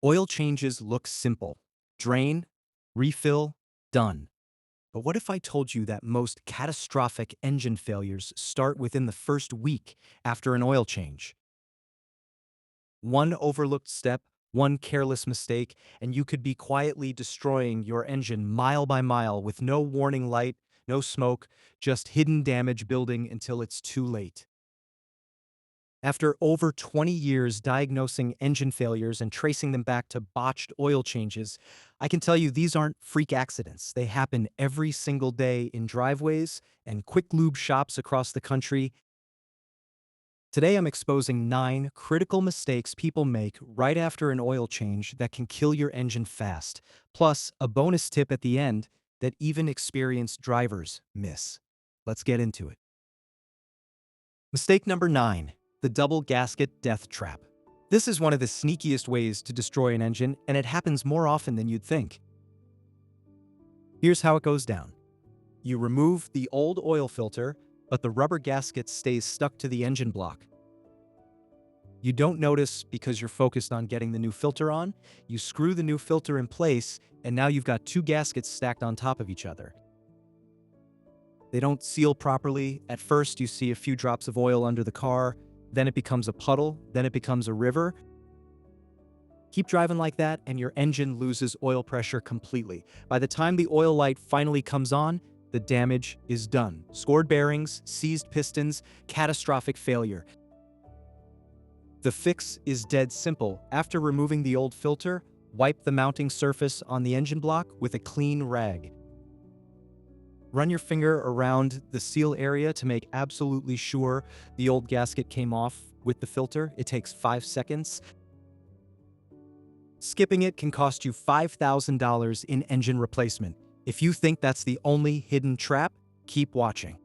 Oil changes look simple. Drain, refill, done. But what if I told you that most catastrophic engine failures start within the first week after an oil change? One overlooked step, one careless mistake, and you could be quietly destroying your engine mile by mile with no warning light, no smoke, just hidden damage building until it's too late. After over 20 years diagnosing engine failures and tracing them back to botched oil changes, I can tell you these aren't freak accidents. They happen every single day in driveways and quick lube shops across the country. Today I'm exposing 9 critical mistakes people make right after an oil change that can kill your engine fast, plus a bonus tip at the end that even experienced drivers miss. Let's get into it. Mistake number 9. The double gasket death trap. This is one of the sneakiest ways to destroy an engine, and it happens more often than you'd think. Here's how it goes down. You remove the old oil filter, but the rubber gasket stays stuck to the engine block. You don't notice because you're focused on getting the new filter on. You screw the new filter in place, and now you've got 2 gaskets stacked on top of each other. They don't seal properly. At first, you see a few drops of oil under the car, then it becomes a puddle, then it becomes a river. Keep driving like that, and your engine loses oil pressure completely. By the time the oil light finally comes on, the damage is done. Scored bearings, seized pistons, catastrophic failure. The fix is dead simple. After removing the old filter, wipe the mounting surface on the engine block with a clean rag. Run your finger around the seal area to make absolutely sure the old gasket came off with the filter. It takes 5 seconds. Skipping it can cost you $5,000 in engine replacement. If you think that's the only hidden trap, keep watching.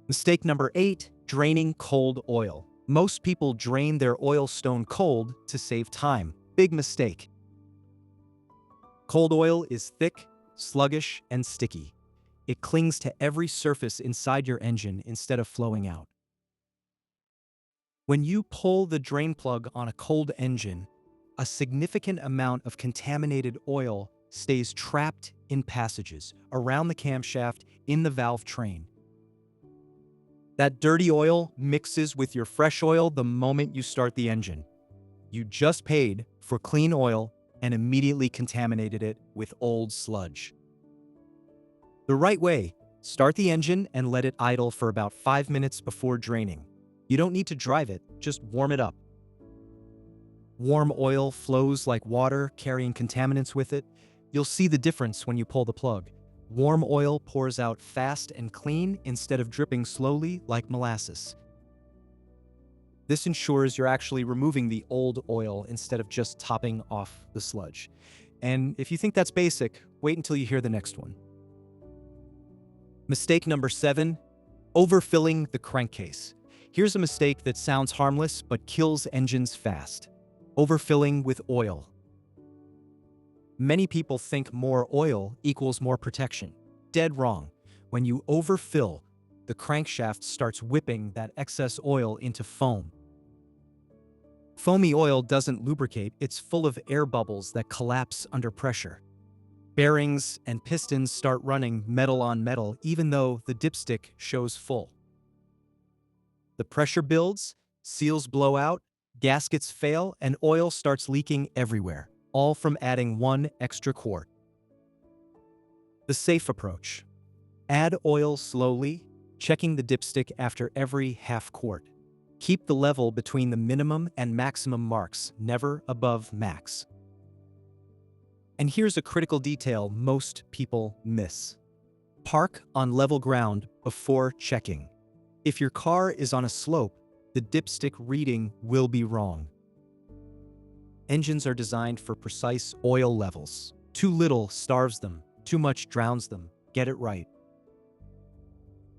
Mistake number 8, draining cold oil. Most people drain their oil stone cold to save time. Big mistake. Cold oil is thick, sluggish, and sticky. It clings to every surface inside your engine instead of flowing out. When you pull the drain plug on a cold engine, a significant amount of contaminated oil stays trapped in passages, around the camshaft, in the valve train. That dirty oil mixes with your fresh oil the moment you start the engine. You just paid for clean oil and immediately contaminated it with old sludge. The right way, start the engine and let it idle for about 5 minutes before draining. You don't need to drive it, just warm it up. Warm oil flows like water, carrying contaminants with it. You'll see the difference when you pull the plug. Warm oil pours out fast and clean instead of dripping slowly like molasses. This ensures you're actually removing the old oil instead of just topping off the sludge. And if you think that's basic, wait until you hear the next one. Mistake number 7, overfilling the crankcase. Here's a mistake that sounds harmless but kills engines fast. Overfilling with oil. Many people think more oil equals more protection. Dead wrong. When you overfill, the crankshaft starts whipping that excess oil into foam. Foamy oil doesn't lubricate, it's full of air bubbles that collapse under pressure. Bearings and pistons start running metal on metal even though the dipstick shows full. The pressure builds, seals blow out, gaskets fail, and oil starts leaking everywhere, all from adding 1 extra quart. The safe approach. Add oil slowly, checking the dipstick after every half quart. Keep the level between the minimum and maximum marks, never above max. And here's a critical detail most people miss. Park on level ground before checking. If your car is on a slope, the dipstick reading will be wrong. Engines are designed for precise oil levels. Too little starves them, too much drowns them. Get it right.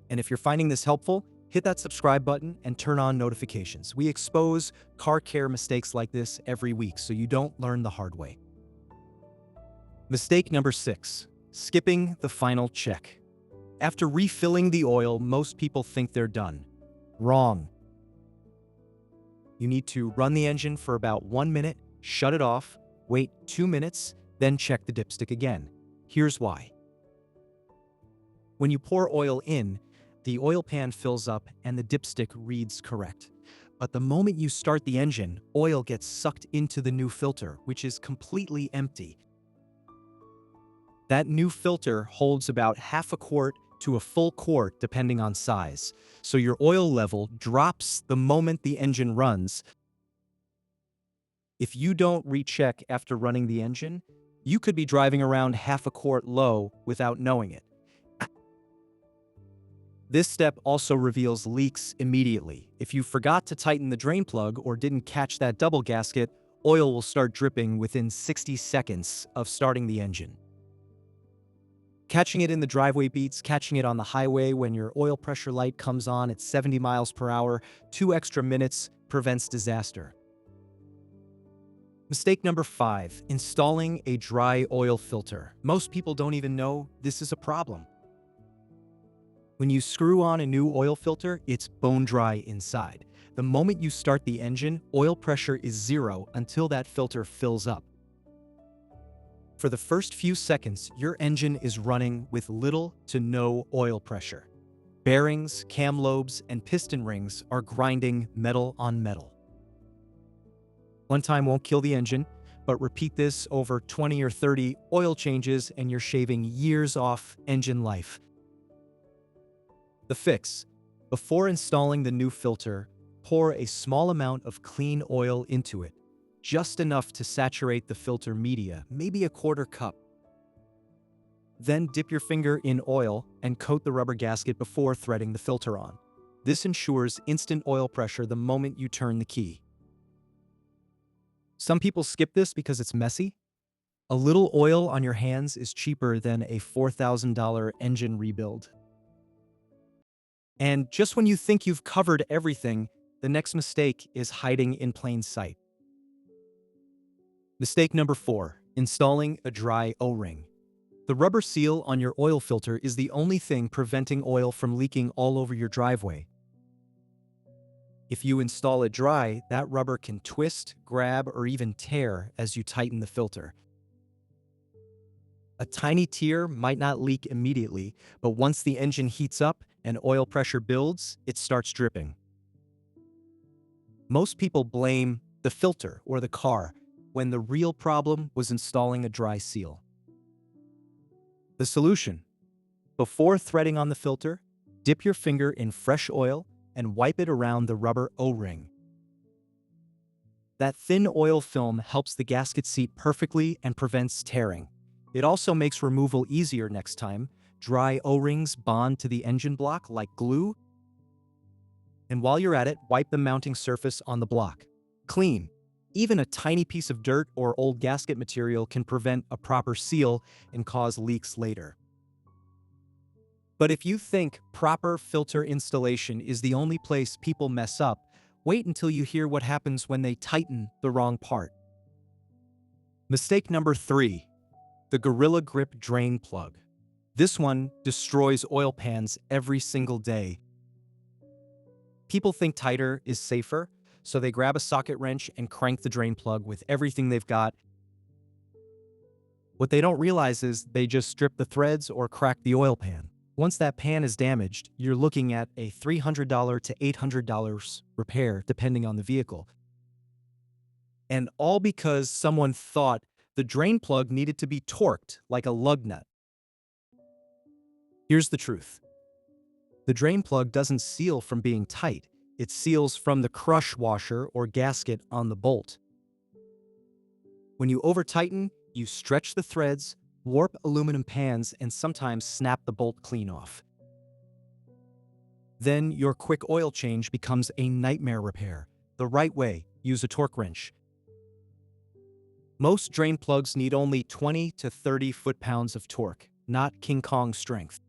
And if you're finding this helpful, hit that subscribe button and turn on notifications. We expose car care mistakes like this every week so you don't learn the hard way. Mistake number 6, skipping the final check. After refilling the oil, most people think they're done. Wrong. You need to run the engine for about 1 minute, shut it off, wait 2 minutes, then check the dipstick again. Here's why. When you pour oil in, the oil pan fills up and the dipstick reads correct. But the moment you start the engine, oil gets sucked into the new filter, which is completely empty. That new filter holds about half a quart to a full quart depending on size, so your oil level drops the moment the engine runs. If you don't recheck after running the engine, you could be driving around half a quart low without knowing it. This step also reveals leaks immediately. If you forgot to tighten the drain plug or didn't catch that double gasket, oil will start dripping within 60 seconds of starting the engine. Catching it in the driveway beats catching it on the highway when your oil pressure light comes on at 70 miles per hour. 2 extra minutes prevents disaster. Mistake number 5, installing a dry oil filter. Most people don't even know this is a problem. When you screw on a new oil filter, it's bone dry inside. The moment you start the engine, oil pressure is 0 until that filter fills up. For the first few seconds, your engine is running with little to no oil pressure. Bearings, cam lobes, and piston rings are grinding metal on metal. One time won't kill the engine, but repeat this over 20 or 30 oil changes and you're shaving years off engine life. The fix: before installing the new filter, pour a small amount of clean oil into it, just enough to saturate the filter media, maybe a quarter cup. Then dip your finger in oil and coat the rubber gasket before threading the filter on. This ensures instant oil pressure the moment you turn the key. Some people skip this because it's messy. A little oil on your hands is cheaper than a $4,000 engine rebuild. And just when you think you've covered everything, the next mistake is hiding in plain sight. Mistake number 4, installing a dry O-ring. The rubber seal on your oil filter is the only thing preventing oil from leaking all over your driveway. If you install it dry, that rubber can twist, grab, or even tear as you tighten the filter. A tiny tear might not leak immediately, but once the engine heats up and oil pressure builds, it starts dripping. Most people blame the filter or the car, when the real problem was installing a dry seal. The solution: before threading on the filter, dip your finger in fresh oil and wipe it around the rubber O-ring. That thin oil film helps the gasket seat perfectly and prevents tearing. It also makes removal easier next time. Dry O-rings bond to the engine block like glue. And while you're at it, wipe the mounting surface on the block. Clean. Even a tiny piece of dirt or old gasket material can prevent a proper seal and cause leaks later. But if you think proper filter installation is the only place people mess up, wait until you hear what happens when they tighten the wrong part. Mistake number 3, the Gorilla Grip drain plug. This one destroys oil pans every single day. People think tighter is safer, so they grab a socket wrench and crank the drain plug with everything they've got. What they don't realize is they just strip the threads or crack the oil pan. Once that pan is damaged, you're looking at a $300 to $800 repair depending on the vehicle. And all because someone thought the drain plug needed to be torqued like a lug nut. Here's the truth. The drain plug doesn't seal from being tight. It seals from the crush washer or gasket on the bolt. When you over-tighten, you stretch the threads, warp aluminum pans, and sometimes snap the bolt clean off. Then your quick oil change becomes a nightmare repair. The right way: use a torque wrench. Most drain plugs need only 20 to 30 foot-pounds of torque, not King Kong strength.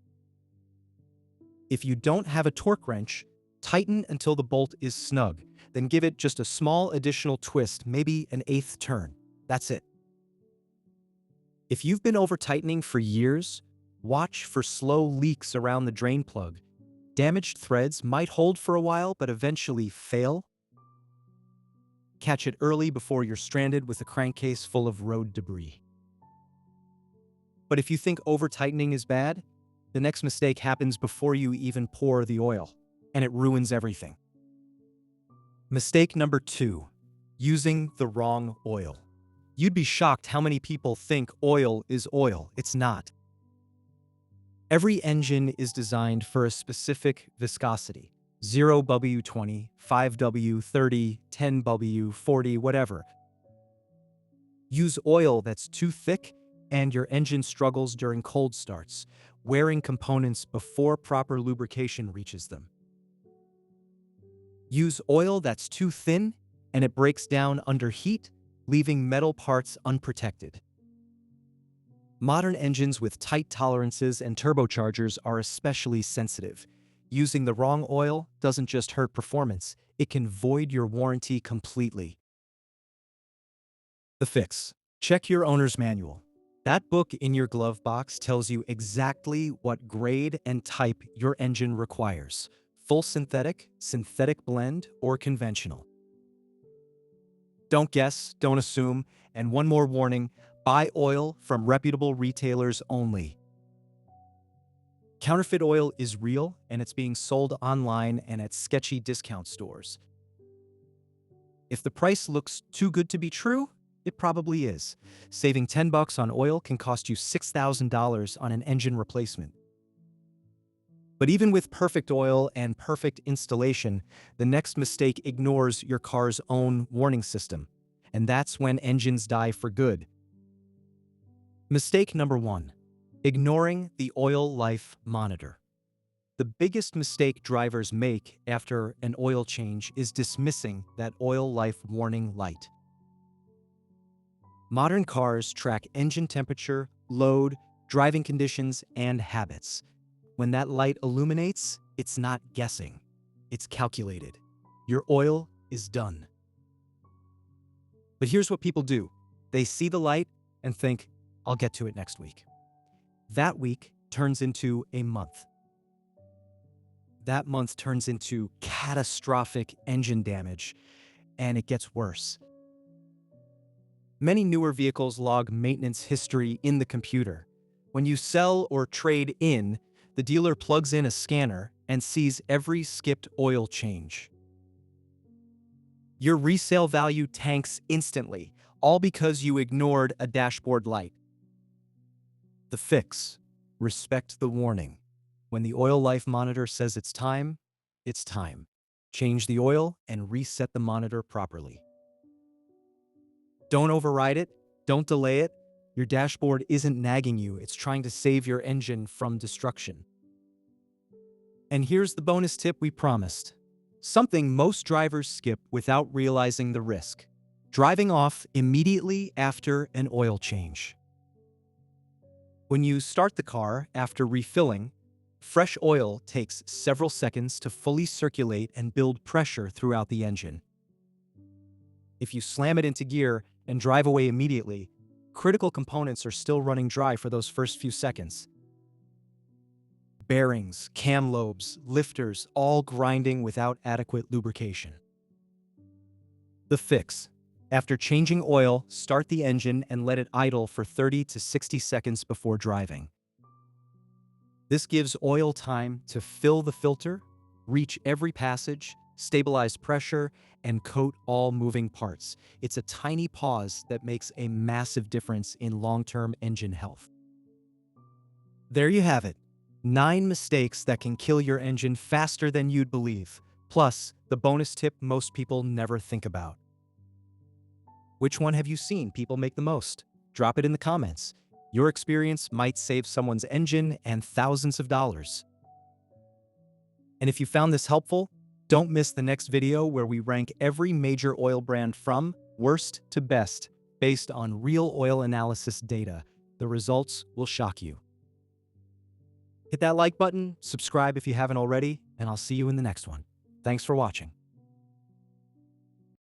If you don't have a torque wrench, tighten until the bolt is snug, then give it just a small additional twist, maybe an eighth turn. That's it. If you've been over-tightening for years, watch for slow leaks around the drain plug. Damaged threads might hold for a while but eventually fail. Catch it early before you're stranded with a crankcase full of road debris. But if you think over-tightening is bad, the next mistake happens before you even pour the oil, and it ruins everything. Mistake number 2. Using the wrong oil. You'd be shocked how many people think oil is oil. It's not. Every engine is designed for a specific viscosity. 0W20, 5W30, 10W40, whatever. Use oil that's too thick and your engine struggles during cold starts, wearing components before proper lubrication reaches them. Use oil that's too thin and it breaks down under heat, leaving metal parts unprotected. Modern engines with tight tolerances and turbochargers are especially sensitive. Using the wrong oil doesn't just hurt performance, it can void your warranty completely. The fix. Check your owner's manual. That book in your glove box tells you exactly what grade and type your engine requires. Full synthetic, synthetic blend, or conventional. Don't guess, don't assume, and one more warning, buy oil from reputable retailers only. Counterfeit oil is real, and it's being sold online and at sketchy discount stores. If the price looks too good to be true, it probably is. Saving $10 on oil can cost you $6,000 on an engine replacement. But even with perfect oil and perfect installation, the next mistake ignores your car's own warning system. And that's when engines die for good. Mistake number 1. Ignoring the oil life monitor. The biggest mistake drivers make after an oil change is dismissing that oil life warning light. Modern cars track engine temperature, load, driving conditions, and habits. When that light illuminates, it's not guessing. It's calculated. Your oil is done. But here's what people do. They see the light and think, I'll get to it next week. That week turns into a month. That month turns into catastrophic engine damage, and it gets worse. Many newer vehicles log maintenance history in the computer. When you sell or trade in, the dealer plugs in a scanner and sees every skipped oil change. Your resale value tanks instantly, all because you ignored a dashboard light. The fix. Respect the warning. When the oil life monitor says it's time, it's time. Change the oil and reset the monitor properly. Don't override it. Don't delay it. Your dashboard isn't nagging you. It's trying to save your engine from destruction. And here's the bonus tip we promised. Something most drivers skip without realizing the risk. Driving off immediately after an oil change. When you start the car after refilling, fresh oil takes several seconds to fully circulate and build pressure throughout the engine. If you slam it into gear and drive away immediately, critical components are still running dry for those first few seconds. Bearings, cam lobes, lifters, all grinding without adequate lubrication. The fix. After changing oil, start the engine and let it idle for 30 to 60 seconds before driving. This gives oil time to fill the filter, reach every passage, stabilize pressure, and coat all moving parts. It's a tiny pause that makes a massive difference in long-term engine health. There you have it. 9 mistakes that can kill your engine faster than you'd believe. Plus, the bonus tip most people never think about. Which one have you seen people make the most? Drop it in the comments. Your experience might save someone's engine and thousands of dollars. And if you found this helpful, don't miss the next video where we rank every major oil brand from worst to best based on real oil analysis data. The results will shock you. Hit that like button, subscribe if you haven't already, and I'll see you in the next one. Thanks for watching.